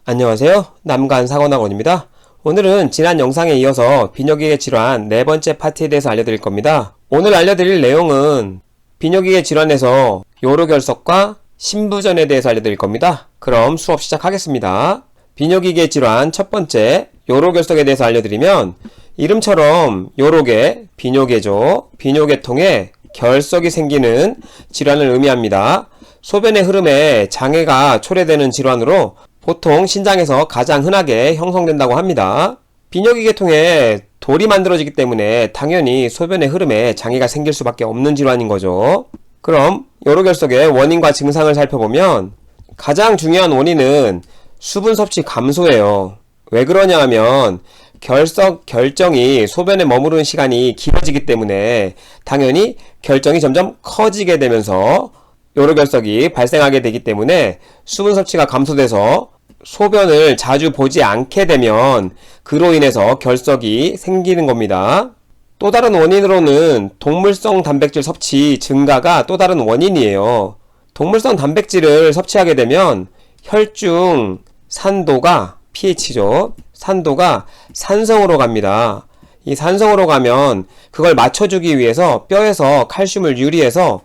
안녕하세요. 남간사관학원입니다. 오늘은 지난 영상에 이어서 비뇨기계 질환 네 번째 파트에 대해서 알려드릴 겁니다. 오늘 알려드릴 내용은 비뇨기계 질환에서 요로결석과 신부전에 대해서 알려드릴 겁니다. 그럼 수업 시작하겠습니다. 비뇨기계 질환 첫 번째 요로결석에 대해서 알려드리면 이름처럼 요로계, 비뇨계죠. 비뇨계통에 결석이 생기는 질환을 의미합니다. 소변의 흐름에 장애가 초래되는 질환으로 보통 신장에서 가장 흔하게 형성된다고 합니다. 비뇨기계통에 돌이 만들어지기 때문에 당연히 소변의 흐름에 장애가 생길 수밖에 없는 질환인 거죠. 그럼 요로결석의 원인과 증상을 살펴보면 가장 중요한 원인은 수분 섭취 감소예요. 왜 그러냐 하면 결석 결정이 소변에 머무르는 시간이 길어지기 때문에 당연히 결정이 점점 커지게 되면서 요로결석이 발생하게 되기 때문에 수분 섭취가 감소돼서 소변을 자주 보지 않게 되면 그로 인해서 결석이 생기는 겁니다. 또 다른 원인으로는 동물성 단백질 섭취 증가가 또 다른 원인이에요. 동물성 단백질을 섭취하게 되면 혈중 산도가 pH죠. 산도가 산성으로 갑니다. 이 산성으로 가면 그걸 맞춰주기 위해서 뼈에서 칼슘을 유리해서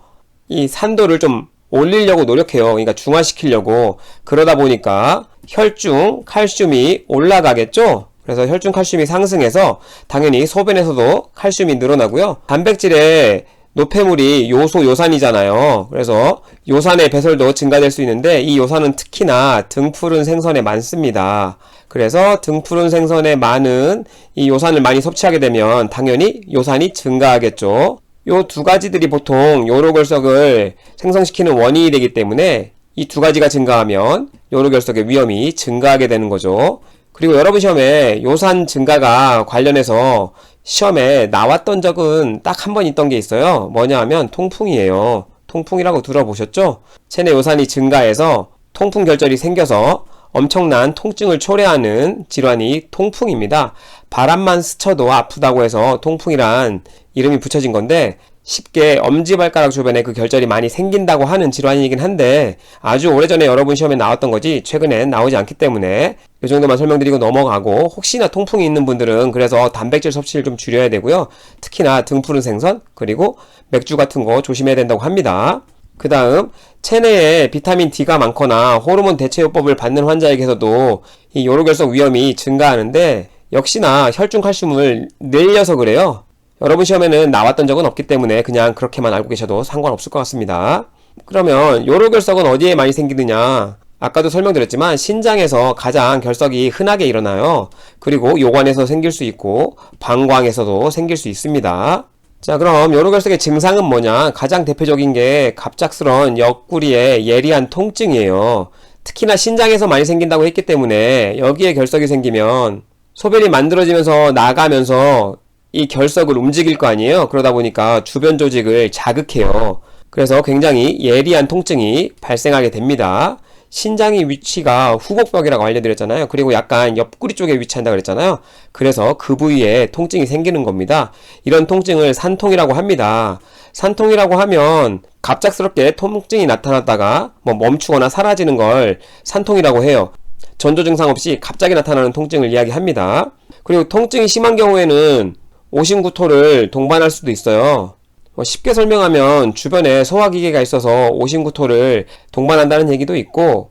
이 산도를 좀 올리려고 노력해요. 그러니까 중화시키려고. 그러다 보니까 혈중 칼슘이 올라가겠죠? 그래서 혈중 칼슘이 상승해서 당연히 소변에서도 칼슘이 늘어나고요. 단백질의 노폐물이 요소, 요산이잖아요. 그래서 요산의 배설도 증가될 수 있는데 이 요산은 특히나 등푸른 생선에 많습니다. 그래서 등푸른 생선에 많은 이 요산을 많이 섭취하게 되면 당연히 요산이 증가하겠죠. 요 두 가지들이 보통 요로결석을 생성시키는 원인이 되기 때문에 이 두 가지가 증가하면 요로결석의 위험이 증가하게 되는 거죠. 그리고 여러분 시험에 요산 증가가 관련해서 시험에 나왔던 적은 딱 한 번 있던 게 있어요. 뭐냐 하면 통풍이에요. 통풍이라고 들어보셨죠? 체내 요산이 증가해서 통풍 결절이 생겨서 엄청난 통증을 초래하는 질환이 통풍입니다. 바람만 스쳐도 아프다고 해서 통풍이란 이름이 붙여진 건데 쉽게 엄지발가락 주변에 그 결절이 많이 생긴다고 하는 질환이긴 한데 아주 오래전에 여러분 시험에 나왔던 거지 최근엔 나오지 않기 때문에 이 정도만 설명드리고 넘어가고 혹시나 통풍이 있는 분들은 그래서 단백질 섭취를 좀 줄여야 되고요. 특히나 등푸른 생선 그리고 맥주 같은 거 조심해야 된다고 합니다. 그 다음 체내에 비타민 D가 많거나 호르몬 대체요법을 받는 환자에게서도 이 요로결석 위험이 증가하는데 역시나 혈중 칼슘을 늘려서 그래요. 여러분 시험에는 나왔던 적은 없기 때문에 그냥 그렇게만 알고 계셔도 상관없을 것 같습니다. 그러면 요로결석은 어디에 많이 생기느냐? 아까도 설명드렸지만 신장에서 가장 결석이 흔하게 일어나요. 그리고 요관에서 생길 수 있고 방광에서도 생길 수 있습니다. 자, 그럼 요로결석의 증상은 뭐냐? 가장 대표적인 게 갑작스러운 옆구리의 예리한 통증이에요. 특히나 신장에서 많이 생긴다고 했기 때문에 여기에 결석이 생기면 소변이 만들어지면서 나가면서 이 결석을 움직일 거 아니에요? 그러다 보니까 주변 조직을 자극해요. 그래서 굉장히 예리한 통증이 발생하게 됩니다. 신장의 위치가 후곡벽이라고 알려드렸잖아요. 그리고 약간 옆구리 쪽에 위치한다 그랬잖아요. 그래서 그 부위에 통증이 생기는 겁니다. 이런 통증을 산통이라고 합니다. 산통이라고 하면 갑작스럽게 통증이 나타났다가 멈추거나 사라지는 걸 산통이라고 해요. 전조 증상 없이 갑자기 나타나는 통증을 이야기합니다. 그리고 통증이 심한 경우에는 오심구토를 동반할 수도 있어요. 쉽게 설명하면 주변에 소화기계가 있어서 오심구토를 동반한다는 얘기도 있고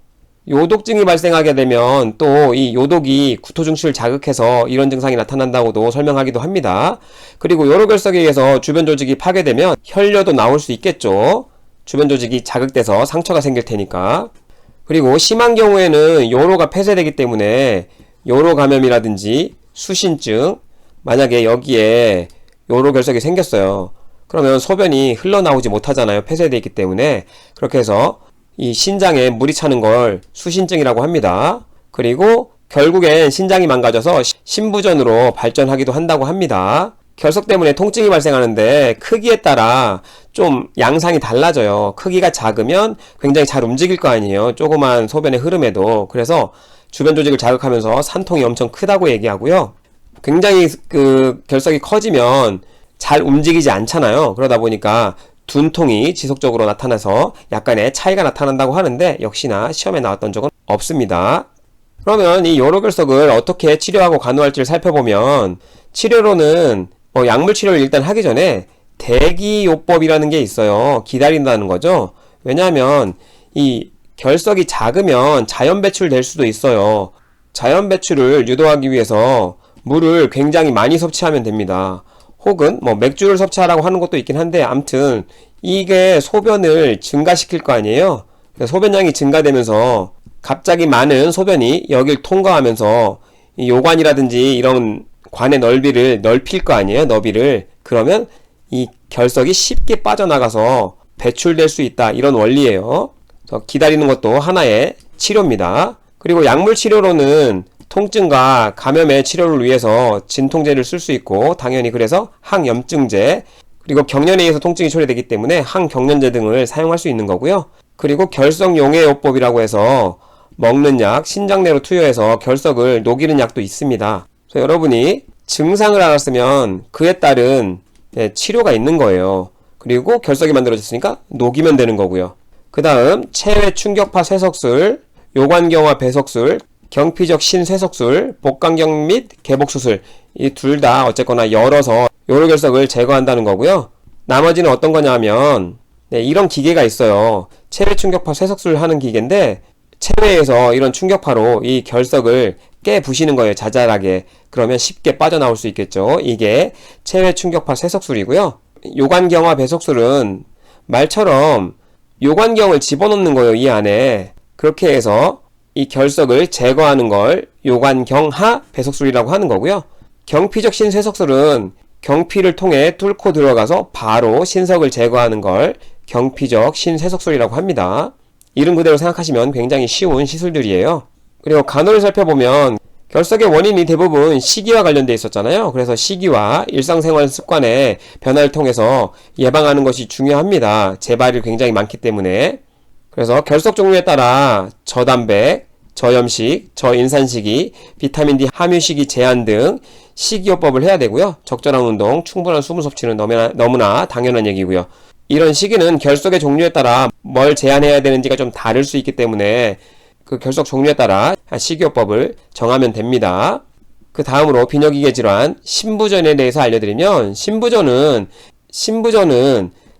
요독증이 발생하게 되면 또 이 요독이 구토 중추를 자극해서 이런 증상이 나타난다고도 설명하기도 합니다. 그리고 요로결석에 의해서 주변 조직이 파괴되면 혈뇨도 나올 수 있겠죠. 주변 조직이 자극돼서 상처가 생길 테니까. 그리고 심한 경우에는 요로가 폐쇄되기 때문에 요로 감염이라든지 수신증 만약에 여기에 요로결석이 생겼어요. 그러면 소변이 흘러나오지 못하잖아요. 폐쇄되어 있기 때문에. 그렇게 해서 이 신장에 물이 차는 걸 수신증이라고 합니다. 그리고 결국엔 신장이 망가져서 신부전으로 발전하기도 한다고 합니다. 결석 때문에 통증이 발생하는데 크기에 따라 좀 양상이 달라져요. 크기가 작으면 굉장히 잘 움직일 거 아니에요. 조그만 소변의 흐름에도. 그래서 주변 조직을 자극하면서 산통이 엄청 크다고 얘기하고요. 굉장히 결석이 커지면 잘 움직이지 않잖아요. 그러다 보니까 둔통이 지속적으로 나타나서 약간의 차이가 나타난다고 하는데 역시나 시험에 나왔던 적은 없습니다. 그러면 이 요로결석을 어떻게 치료하고 간호할지를 살펴보면, 치료로는 약물 치료를 일단 하기 전에 대기요법이라는 게 있어요. 기다린다는 거죠. 왜냐하면 이 결석이 작으면 자연 배출될 수도 있어요. 자연 배출을 유도하기 위해서 물을 굉장히 많이 섭취하면 됩니다. 혹은 맥주를 섭취하라고 하는 것도 있긴 한데, 암튼 이게 소변을 증가시킬 거 아니에요. 소변량이 증가되면서 갑자기 많은 소변이 여길 통과하면서 이 요관이라든지 이런 관의 넓이를 넓힐 거 아니에요. 너비를. 그러면 이 결석이 쉽게 빠져나가서 배출될 수 있다, 이런 원리예요. 그래서 기다리는 것도 하나의 치료입니다. 그리고 약물 치료로는 통증과 감염의 치료를 위해서 진통제를 쓸 수 있고, 당연히 그래서 항염증제, 그리고 경련에 의해서 통증이 초래되기 때문에 항경련제 등을 사용할 수 있는 거고요. 그리고 결석용해요법이라고 해서 먹는 약, 신장내로 투여해서 결석을 녹이는 약도 있습니다. 그래서 여러분이 증상을 알았으면 그에 따른 치료가 있는 거예요. 그리고 결석이 만들어졌으니까 녹이면 되는 거고요. 그 다음 체외 충격파 쇠석술, 요관경화 배석술, 경피적 신쇠석술, 복강경 및 개복수술, 이 둘 다 어쨌거나 열어서 요로결석을 제거한다는 거고요. 나머지는 어떤 거냐면 이런 기계가 있어요. 체외 충격파 쇠석술 하는 기계인데, 체외에서 이런 충격파로 이 결석을 깨부시는 거예요. 자잘하게. 그러면 쉽게 빠져나올 수 있겠죠. 이게 체외 충격파 쇠석술이고요. 요관경화 배석술은 말처럼 요관경을 집어넣는 거예요, 이 안에. 그렇게 해서 이 결석을 제거하는 걸 요관경하 배석술이라고 하는 거고요. 경피적 신쇠석술은 경피를 통해 뚫고 들어가서 바로 신석을 제거하는 걸 경피적 신쇠석술이라고 합니다. 이름 그대로 생각하시면 굉장히 쉬운 시술들이에요. 그리고 간호를 살펴보면 결석의 원인이 대부분 식이와 관련되어 있었잖아요. 그래서 식이와 일상생활 습관의 변화를 통해서 예방하는 것이 중요합니다. 재발이 굉장히 많기 때문에. 그래서 결석 종류에 따라 저단백, 저염식, 저인산식이, 비타민 D 함유식이 제한 등 식이요법을 해야 되고요. 적절한 운동, 충분한 수분 섭취는 너무나 당연한 얘기고요. 이런 시기는 결석의 종류에 따라 뭘 제한해야 되는지가 좀 다를 수 있기 때문에 그 결석 종류에 따라 식이요법을 정하면 됩니다. 그 다음으로 비뇨기계 질환, 신부전에 대해서 알려드리면, 신부전은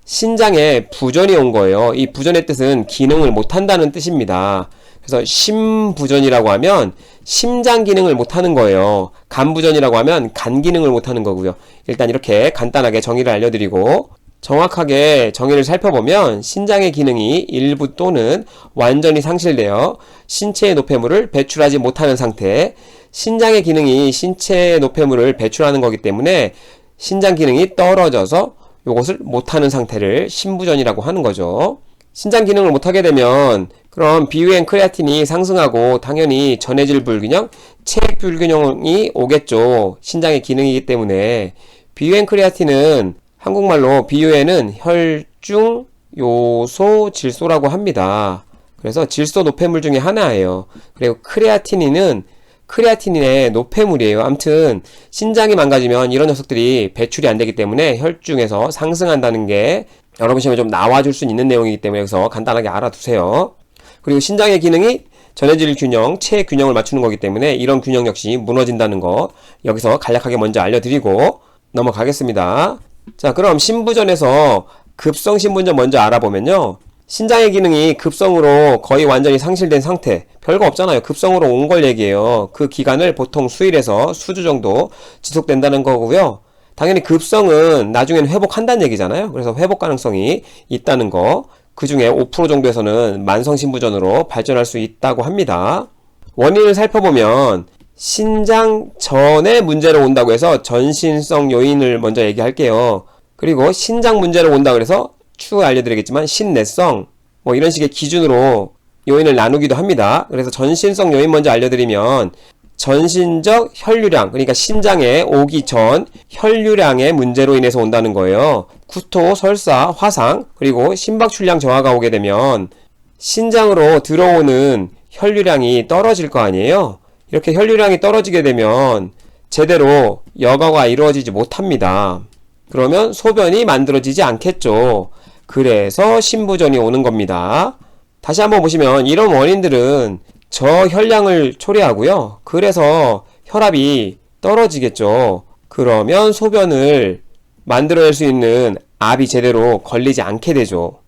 신장에 부전이 온 거예요. 이 부전의 뜻은 기능을 못한다는 뜻입니다. 그래서 심부전이라고 하면 심장 기능을 못하는 거예요. 간부전이라고 하면 간 기능을 못하는 거고요. 일단 이렇게 간단하게 정의를 알려드리고, 정확하게 정의를 살펴보면 신장의 기능이 일부 또는 완전히 상실되어 신체의 노폐물을 배출하지 못하는 상태, 신장의 기능이 신체의 노폐물을 배출하는 거기 때문에 신장 기능이 떨어져서 이것을 못하는 상태를 심부전이라고 하는 거죠. 신장 기능을 못하게 되면 그럼 비유엔 크레아틴이 상승하고 당연히 전해질 불균형, 체액 불균형이 오겠죠. 신장의 기능이기 때문에. 비유엔 크레아틴은 한국말로 비유에는 혈중 요소 질소라고 합니다. 그래서 질소 노폐물 중에 하나예요. 그리고 크레아틴인의 노폐물이에요. 아무튼 신장이 망가지면 이런 녀석들이 배출이 안 되기 때문에 혈중에서 상승한다는 게 여러분 시험에 좀 나와줄 수 있는 내용이기 때문에 여기서 간단하게 알아두세요. 그리고 신장의 기능이 전해질 균형, 체의 균형을 맞추는 거기 때문에 이런 균형 역시 무너진다는 거 여기서 간략하게 먼저 알려드리고 넘어가겠습니다. 자, 그럼 신부전에서 급성 신부전 먼저 알아보면요. 신장의 기능이 급성으로 거의 완전히 상실된 상태, 별거 없잖아요. 급성으로 온 걸 얘기해요. 그 기간을 보통 수일에서 수주 정도 지속된다는 거고요. 당연히 급성은 나중에는 회복한다는 얘기잖아요. 그래서 회복 가능성이 있다는 거, 그 중에 5% 정도에서는 만성신부전으로 발전할 수 있다고 합니다. 원인을 살펴보면 신장 전의 문제로 온다고 해서 전신성 요인을 먼저 얘기할게요. 그리고 신장 문제로 온다고 해서 추후 알려드리겠지만 신내성, 이런 식의 기준으로 요인을 나누기도 합니다. 그래서 전신성 요인 먼저 알려드리면 전신적 혈류량, 그러니까 신장에 오기 전 혈류량의 문제로 인해서 온다는 거예요. 구토, 설사, 화상, 그리고 심박출량 저하가 오게 되면 신장으로 들어오는 혈류량이 떨어질 거 아니에요. 이렇게 혈류량이 떨어지게 되면 제대로 여과가 이루어지지 못합니다. 그러면 소변이 만들어지지 않겠죠. 그래서 신부전이 오는 겁니다. 다시 한번 보시면 이런 원인들은 저혈량을 초래하고요. 그래서 혈압이 떨어지겠죠. 그러면 소변을 만들어낼 수 있는 압이 제대로 걸리지 않게 되죠.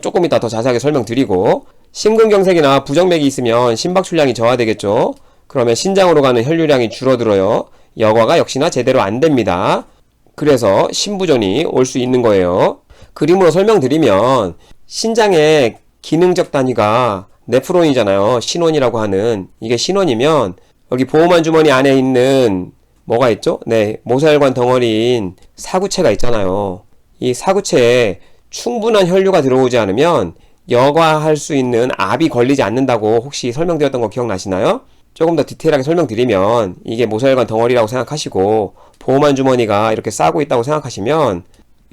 조금 이따 더 자세하게 설명드리고, 심근경색이나 부정맥이 있으면 심박출량이 저하되겠죠. 그러면 신장으로 가는 혈류량이 줄어들어요. 여과가 역시나 제대로 안 됩니다. 그래서 신부전이 올 수 있는 거예요. 그림으로 설명드리면 신장의 기능적 단위가 네프론이잖아요. 신원이라고 하는. 이게 신원이면 여기 보호만 주머니 안에 있는 뭐가 있죠? 네, 모세혈관 덩어리인 사구체가 있잖아요. 이 사구체에 충분한 혈류가 들어오지 않으면 여과할 수 있는 압이 걸리지 않는다고 혹시 설명드렸던 거 기억나시나요? 조금 더 디테일하게 설명드리면 이게 모세혈관 덩어리라고 생각하시고 보호만 주머니가 이렇게 싸고 있다고 생각하시면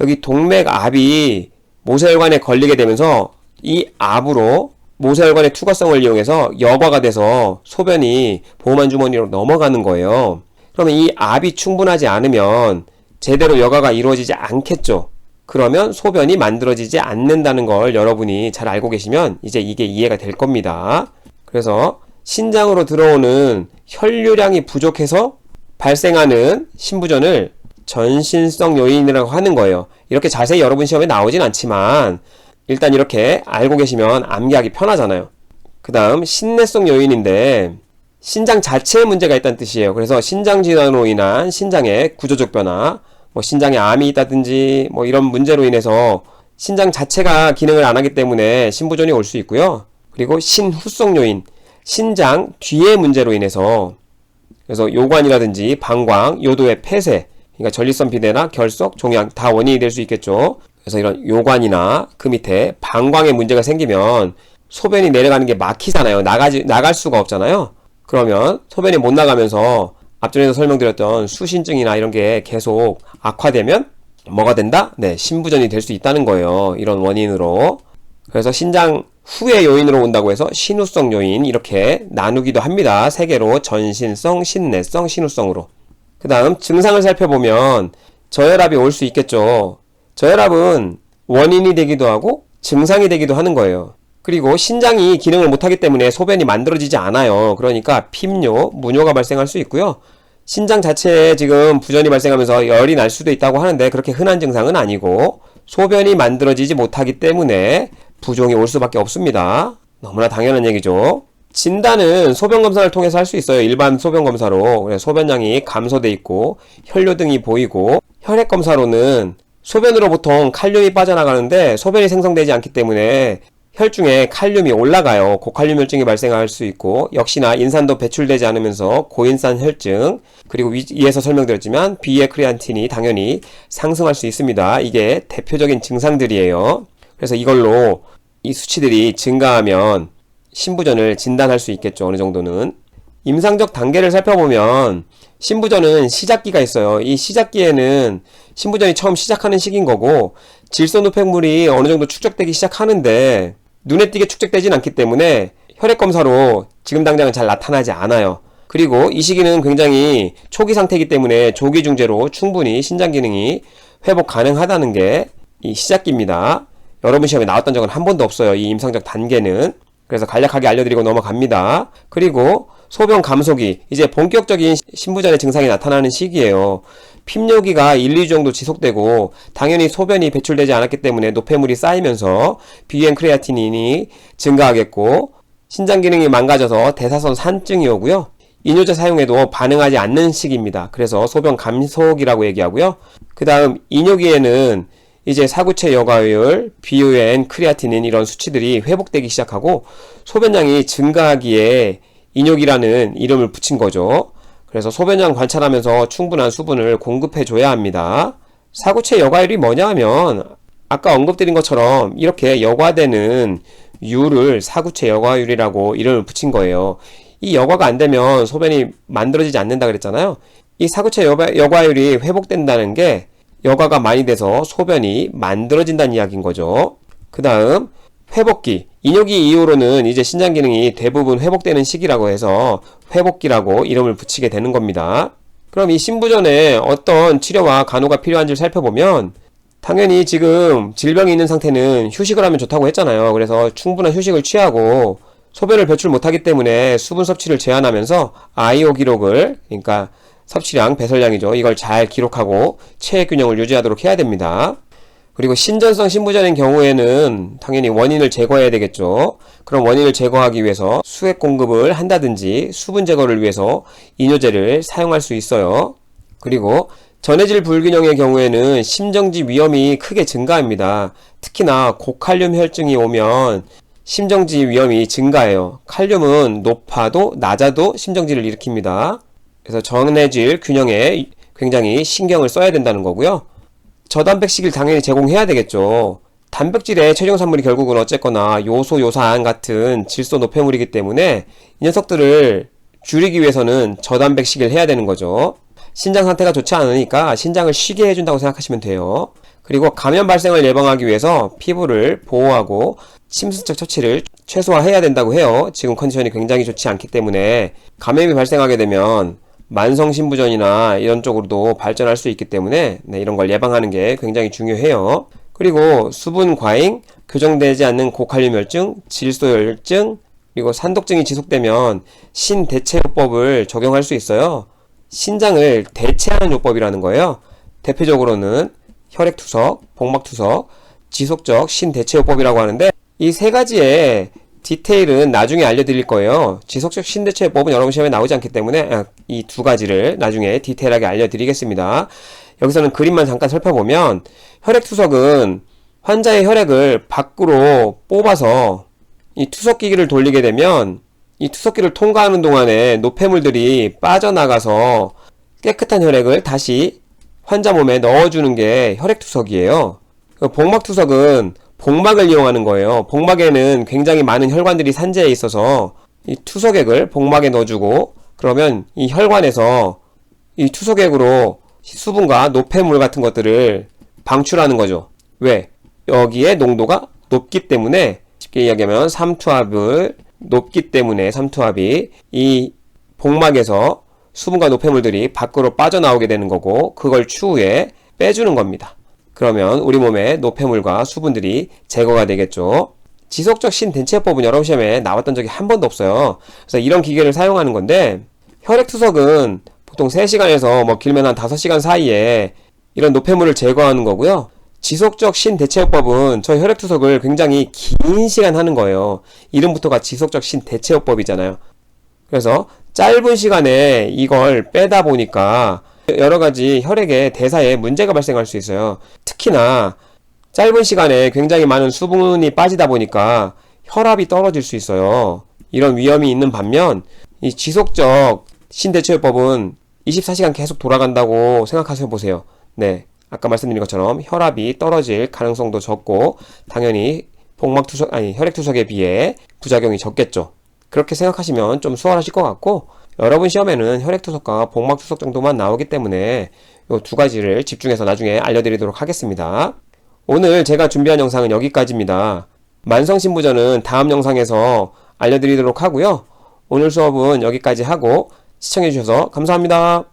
여기 동맥압이 모세혈관에 걸리게 되면서 이 압으로 모세혈관의 투과성을 이용해서 여과가 돼서 소변이 보호만 주머니로 넘어가는 거예요. 그러면 이 압이 충분하지 않으면 제대로 여과가 이루어지지 않겠죠. 그러면 소변이 만들어지지 않는다는 걸 여러분이 잘 알고 계시면 이제 이게 이해가 될 겁니다. 그래서 신장으로 들어오는 혈류량이 부족해서 발생하는 신부전을 전신성 요인이라고 하는 거예요. 이렇게 자세히 여러분 시험에 나오진 않지만 일단 이렇게 알고 계시면 암기하기 편하잖아요. 그 다음 신내성 요인인데 신장 자체에 문제가 있다는 뜻이에요. 그래서 신장 질환으로 인한 신장의 구조적 변화, 신장에 암이 있다든지 이런 문제로 인해서 신장 자체가 기능을 안 하기 때문에 신부전이 올 수 있고요. 그리고 신후성 요인, 신장 뒤의 문제로 인해서 그래서 요관이라든지 방광, 요도의 폐쇄, 그러니까 전립선 비대나 결석, 종양 다 원인이 될 수 있겠죠. 그래서 이런 요관이나 그 밑에 방광에 문제가 생기면 소변이 내려가는 게 막히잖아요. 나갈 수가 없잖아요. 그러면 소변이 못 나가면서 앞전에도 설명드렸던 수신증이나 이런 게 계속 악화되면 뭐가 된다? 네, 신부전이 될 수 있다는 거예요. 이런 원인으로. 그래서 신장 후의 요인으로 온다고 해서 신후성 요인 이렇게 나누기도 합니다. 세 개로 전신성, 신내성, 신후성으로. 그 다음 증상을 살펴보면 저혈압이 올 수 있겠죠. 저혈압은 원인이 되기도 하고 증상이 되기도 하는 거예요. 그리고 신장이 기능을 못하기 때문에 소변이 만들어지지 않아요. 그러니까 핍뇨, 무뇨가 발생할 수 있고요. 신장 자체에 지금 부전이 발생하면서 열이 날 수도 있다고 하는데 그렇게 흔한 증상은 아니고 소변이 만들어지지 못하기 때문에 부종이 올 수밖에 없습니다. 너무나 당연한 얘기죠. 진단은 소변검사를 통해서 할 수 있어요. 일반 소변검사로. 소변량이 감소돼 있고 혈뇨 등이 보이고 혈액검사로는 소변으로 보통 칼륨이 빠져나가는데 소변이 생성되지 않기 때문에 혈중에 칼륨이 올라가요. 고칼륨혈증이 발생할 수 있고 역시나 인산도 배출되지 않으면서 고인산 혈증 그리고 위에서 설명드렸지만 비의 크레아틴이 당연히 상승할 수 있습니다. 이게 대표적인 증상들이에요. 그래서 이걸로 이 수치들이 증가하면 신부전을 진단할 수 있겠죠. 어느 정도는. 임상적 단계를 살펴보면 신부전은 시작기가 있어요. 이 시작기에는 신부전이 처음 시작하는 시기인 거고 질소누펙물이 어느 정도 축적되기 시작하는데 눈에 띄게 축적되진 않기 때문에 혈액검사로 지금 당장은 잘 나타나지 않아요. 그리고 이 시기는 굉장히 초기 상태이기 때문에 조기 중재로 충분히 신장 기능이 회복 가능하다는 게 이 시작기입니다. 여러분 시험에 나왔던 적은 한 번도 없어요. 이 임상적 단계는. 그래서 간략하게 알려드리고 넘어갑니다. 그리고 소변 감소기, 이제 본격적인 신부전의 증상이 나타나는 시기예요. 핍뇨기가 1, 2주 정도 지속되고 당연히 소변이 배출되지 않았기 때문에 노폐물이 쌓이면서 비엔 크레아티닌이 증가하겠고 신장 기능이 망가져서 대사선 산증이 오고요. 이뇨제 사용에도 반응하지 않는 시기입니다. 그래서 소변 감소기라고 얘기하고요. 그 다음 이뇨기에는 이제 사구체 여과율, 비엔 크레아티닌 이런 수치들이 회복되기 시작하고 소변량이 증가하기에 이뇨기라는 이름을 붙인 거죠. 그래서 소변량 관찰하면서 충분한 수분을 공급해 줘야 합니다. 사구체 여과율이 뭐냐 하면 아까 언급드린 것처럼 이렇게 여과되는 율을 사구체 여과율이라고 이름을 붙인 거예요. 이 여과가 안 되면 소변이 만들어지지 않는다 그랬잖아요. 이 사구체 여과율이 회복된다는 게 여과가 많이 돼서 소변이 만들어진다는 이야기인 거죠. 그 다음 회복기, 이뇨기 이후로는 이제 신장 기능이 대부분 회복되는 시기라고 해서 회복기라고 이름을 붙이게 되는 겁니다. 그럼 이 신부전에 어떤 치료와 간호가 필요한지를 살펴보면 당연히 지금 질병이 있는 상태는 휴식을 하면 좋다고 했잖아요. 그래서 충분한 휴식을 취하고 소변을 배출 못하기 때문에 수분 섭취를 제한하면서 IO 기록을, 그러니까 섭취량, 배설량이죠. 이걸 잘 기록하고 체액 균형을 유지하도록 해야 됩니다. 그리고 신전성 신부전인 경우에는 당연히 원인을 제거해야 되겠죠. 그럼 원인을 제거하기 위해서 수액 공급을 한다든지 수분 제거를 위해서 이뇨제를 사용할 수 있어요. 그리고 전해질 불균형의 경우에는 심정지 위험이 크게 증가합니다. 특히나 고칼륨 혈증이 오면 심정지 위험이 증가해요. 칼륨은 높아도 낮아도 심정지를 일으킵니다. 그래서 전해질 균형에 굉장히 신경을 써야 된다는 거고요. 저단백식을 당연히 제공해야 되겠죠. 단백질의 최종산물이 결국은 어쨌거나 요소, 요산 같은 질소 노폐물이기 때문에 이 녀석들을 줄이기 위해서는 저단백식을 해야 되는 거죠. 신장 상태가 좋지 않으니까 신장을 쉬게 해준다고 생각하시면 돼요. 그리고 감염 발생을 예방하기 위해서 피부를 보호하고 침수적 처치를 최소화해야 된다고 해요. 지금 컨디션이 굉장히 좋지 않기 때문에 감염이 발생하게 되면 만성신부전이나 이런 쪽으로도 발전할 수 있기 때문에 이런 걸 예방하는 게 굉장히 중요해요. 그리고 수분 과잉, 교정되지 않는 고칼륨 혈증, 질소 혈증, 그리고 산독증이 지속되면 신대체요법을 적용할 수 있어요. 신장을 대체하는 요법이라는 거예요. 대표적으로는 혈액투석, 복막투석, 지속적 신대체요법이라고 하는데 이 세 가지의 디테일은 나중에 알려드릴 거예요. 지속적 신대체요법은 여러분 시험에 나오지 않기 때문에 이 두 가지를 나중에 디테일하게 알려드리겠습니다. 여기서는 그림만 잠깐 살펴보면 혈액투석은 환자의 혈액을 밖으로 뽑아서 이 투석기기를 돌리게 되면 이 투석기를 통과하는 동안에 노폐물들이 빠져나가서 깨끗한 혈액을 다시 환자 몸에 넣어주는 게 혈액투석이에요. 복막투석은 복막을 이용하는 거예요. 복막에는 굉장히 많은 혈관들이 산재해 있어서 이 투석액을 복막에 넣어주고 그러면 이 혈관에서 이 투석액으로 수분과 노폐물 같은 것들을 방출하는 거죠. 왜? 여기에 농도가 높기 때문에 쉽게 이야기하면 삼투압을 높기 때문에 삼투압이 이 복막에서 수분과 노폐물들이 밖으로 빠져나오게 되는 거고 그걸 추후에 빼주는 겁니다. 그러면 우리 몸의 노폐물과 수분들이 제거가 되겠죠. 지속적 신대체요법은 여러분 시험에 나왔던 적이 한 번도 없어요. 그래서 이런 기계를 사용하는 건데 혈액투석은 보통 3시간에서 뭐 길면 한 5시간 사이에 이런 노폐물을 제거하는 거고요. 지속적 신대체요법은 저 혈액투석을 굉장히 긴 시간 하는 거예요. 이름부터가 지속적 신대체요법이잖아요. 그래서 짧은 시간에 이걸 빼다 보니까 여러가지 혈액의 대사에 문제가 발생할 수 있어요. 특히나 짧은 시간에 굉장히 많은 수분이 빠지다 보니까 혈압이 떨어질 수 있어요. 이런 위험이 있는 반면 이 지속적 신대체요법은 24시간 계속 돌아간다고 생각하셔 보세요. 네, 아까 말씀드린 것처럼 혈압이 떨어질 가능성도 적고 당연히 혈액투석에 비해 부작용이 적겠죠. 그렇게 생각하시면 좀 수월하실 것 같고 여러분 시험에는 혈액투석과 복막투석 정도만 나오기 때문에 이 두 가지를 집중해서 나중에 알려드리도록 하겠습니다. 오늘 제가 준비한 영상은 여기까지입니다. 만성신부전은 다음 영상에서 알려드리도록 하고요. 오늘 수업은 여기까지 하고 시청해주셔서 감사합니다.